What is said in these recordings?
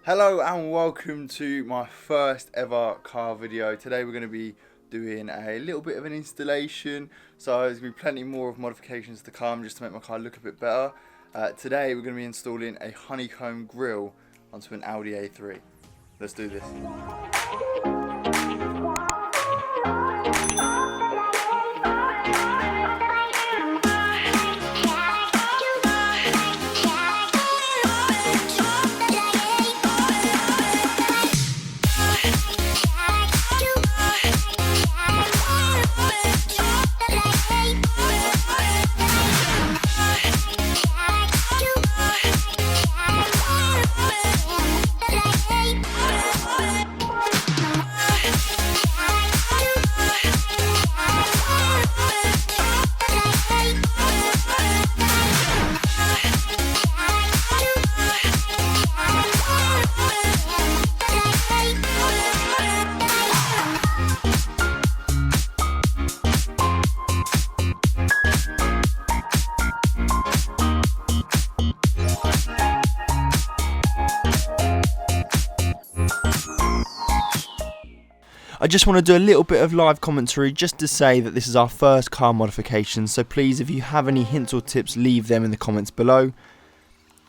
Hello and welcome to my first ever car video. Today we're going to be doing a little bit of an installation, so there's going to be plenty more of modifications to come just to make my car look a bit better. Today we're going to be installing a Honeycomb grille onto an Audi A3. Let's do this. I just want to do a little bit of live commentary just to say that this is our first car modification, so please, if you have any hints or tips, leave them in the comments below.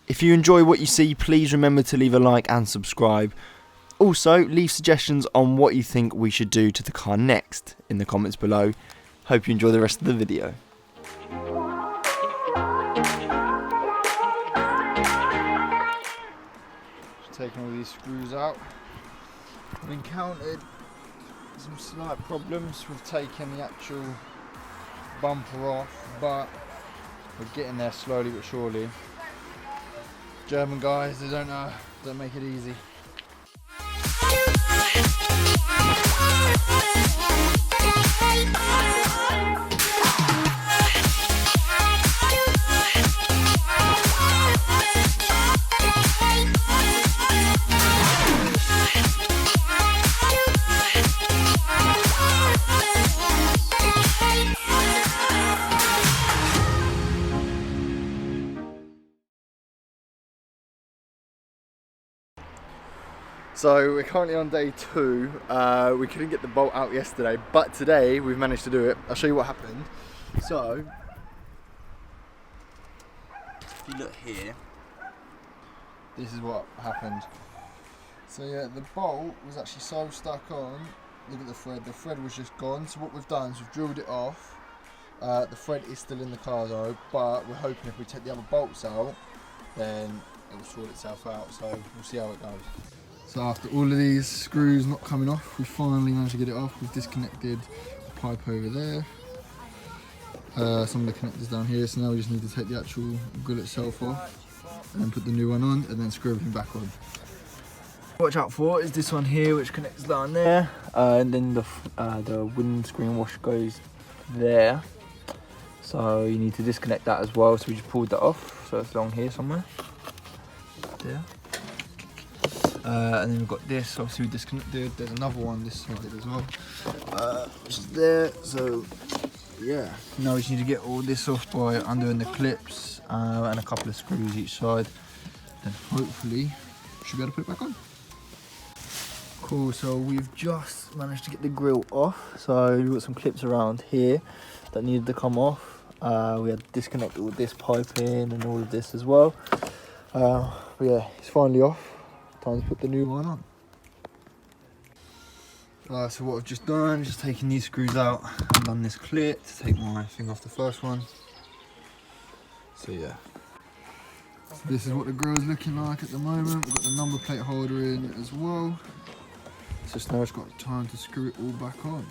If you enjoy what you see, please remember to leave a like and subscribe. Also, leave suggestions on what you think we should do to the car next in the comments below. Hope you enjoy the rest of the video. Just taking all these screws out. I've encountered some slight problems with taking the actual bumper off, but we're getting there slowly but surely. German guys, they don't make it easy. So we're currently on day 2. We couldn't get the bolt out yesterday, but today we've managed to do it. I'll show you what happened. So, if you look here, this is what happened. So yeah, the bolt was actually so stuck on. Look at the thread was just gone. So what we've done is we've drilled it off. The thread is still in the car though, but we're hoping if we take the other bolts out, then it will sort itself out. So we'll see how it goes. So after all of these screws not coming off, we finally managed to get it off. We've disconnected the pipe over there, some of the connectors down here, so now we just need to take the actual grill itself off and then put the new one on and then screw everything back on. Watch out for is this one here, which connects down there, and then the windscreen wash goes there, so you need to disconnect that as well. So we just pulled that off, so it's along here somewhere there. And then we've got this, obviously we disconnected. There's another one this side as well, which is there. So yeah, now we just need to get all this off by undoing the clips and a couple of screws each side. Then hopefully we should be able to put it back on. Cool, so we've just managed to get the grill off. So we've got some clips around here that needed to come off. We had to disconnect all this piping and all of this as well. But yeah, it's finally off. Time to put the new one on. So what I've just done is just taken these screws out and done this clip to take my thing off the first one. So yeah, so this is what the grill is looking like at the moment. We've got the number plate holder in as well. So now it's got time to screw it all back on.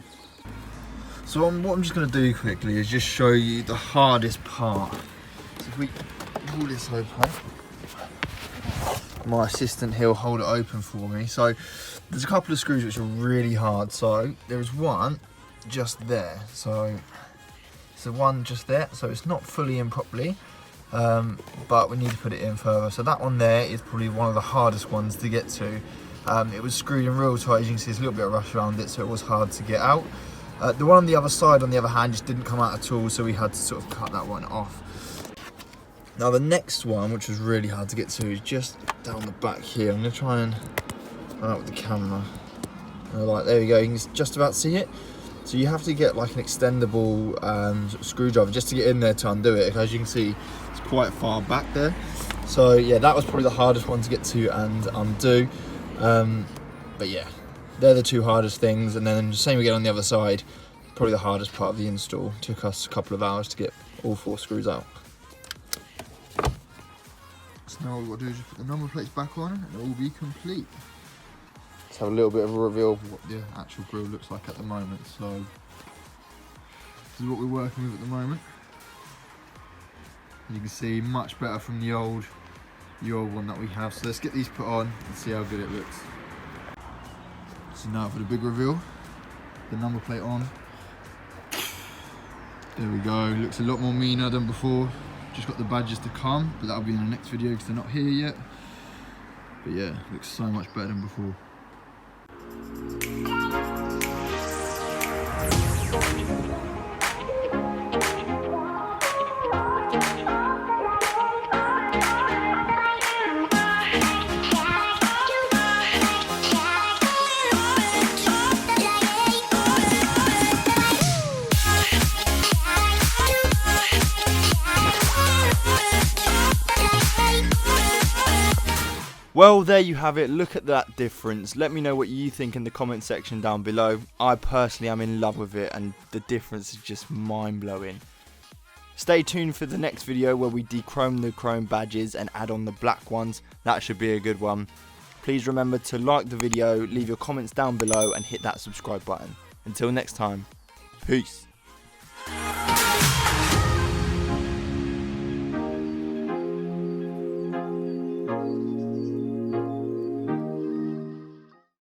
So what I'm just going to do quickly is just show you the hardest part. So if we pull this open, my assistant here will hold it open for me. So there's a couple of screws which are really hard. So there's one just there. So it's the one just there. So it's not fully in properly, but we need to put it in further. So that one there is probably one of the hardest ones to get to. It was screwed in real tight. As you can see, there's a little bit of rust around it, so it was hard to get out. The one on the other side, on the other hand, just didn't come out at all, so we had to sort of cut that one off. Now the next one, which was really hard to get to, is just down the back here. I'm going to try and run out with the camera. Like, there we go, you can just about see it. So you have to get like an extendable sort of screwdriver just to get in there to undo it. As you can see, it's quite far back there. So yeah, that was probably the hardest one to get to and undo. But yeah, they're the two hardest things. And then the same again on the other side, probably the hardest part of the install. Took us a couple of hours to get all 4 screws out. So now all we've got to do is just put the number plates back on and it will be complete. Let's have a little bit of a reveal of what the actual grille looks like at the moment. So this is what we're working with at the moment. You can see much better from the old one that we have. So let's get these put on and see how good it looks. So now for the big reveal, the number plate on. There we go, looks a lot more meaner than before. Just got the badges to come, but that'll be in the next video because they're not here yet. But yeah, looks so much better than before. Well, there you have it. Look at that difference. Let me know what you think in the comment section down below. I personally am in love with it and the difference is just mind-blowing. Stay tuned for the next video where we dechrome the chrome badges and add on the black ones. That should be a good one. Please remember to like the video, leave your comments down below and hit that subscribe button. Until next time, peace.